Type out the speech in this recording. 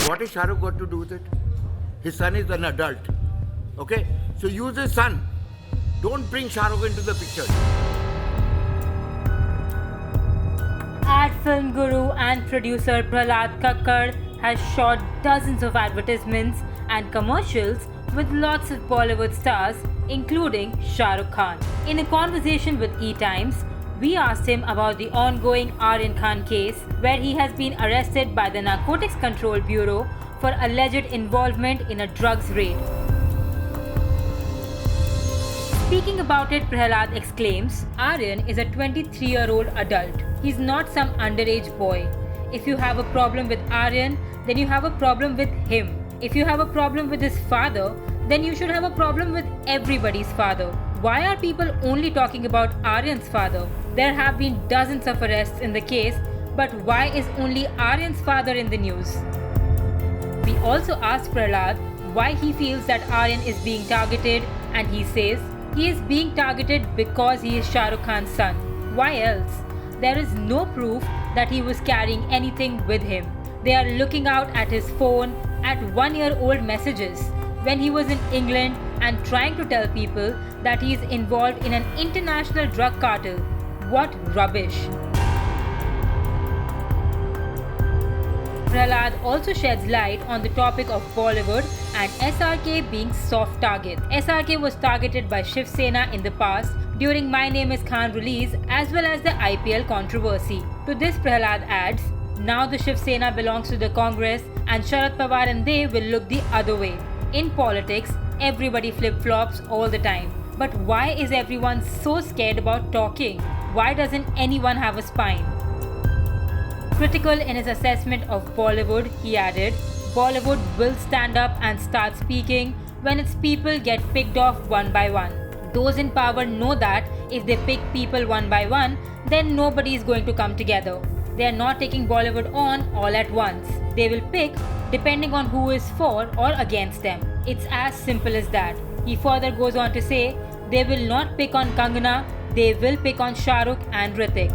What is Shah Rukh got to do with it? His son is an adult. Okay? So use his son. Don't bring Shah Rukh into the picture. Ad film guru and producer Prahlad Kakkad has shot dozens of advertisements and commercials with lots of Bollywood stars, including Shah Rukh Khan. In a conversation with E-Times, we asked him about the ongoing Aryan Khan case, where he has been arrested by the Narcotics Control Bureau for alleged involvement in a drugs raid. Speaking about it, Prahlad exclaims, Aryan is a 23-year-old adult. He's not some underage boy. If you have a problem with Aryan, then you have a problem with him. If you have a problem with his father, then you should have a problem with everybody's father. Why are people only talking about Aryan's father? There have been dozens of arrests in the case, but why is only Aryan's father in the news? We also asked Prahlad why he feels that Aryan is being targeted, and he says he is being targeted because he is Shah Rukh Khan's son. Why else? There is no proof that he was carrying anything with him. They are looking out at his phone at 1-year-old messages when he was in England and trying to tell people that he is involved in an international drug cartel. What rubbish! Prahlad also sheds light on the topic of Bollywood and SRK being soft targets. SRK was targeted by Shiv Sena in the past during My Name is Khan release, as well as the IPL controversy. To this, Prahlad adds, now the Shiv Sena belongs to the Congress and Sharad Pawar and they will look the other way. In politics, everybody flip-flops all the time. But why is everyone so scared about talking? Why doesn't anyone have a spine? Critical in his assessment of Bollywood, he added, Bollywood will stand up and start speaking when its people get picked off one by one. Those in power know that if they pick people one by one, then nobody is going to come together. They are not taking Bollywood on all at once. They will pick depending on who is for or against them. It's as simple as that. He further goes on to say, they will not pick on Kangana, they will pick on Shah Rukh and Hrithik.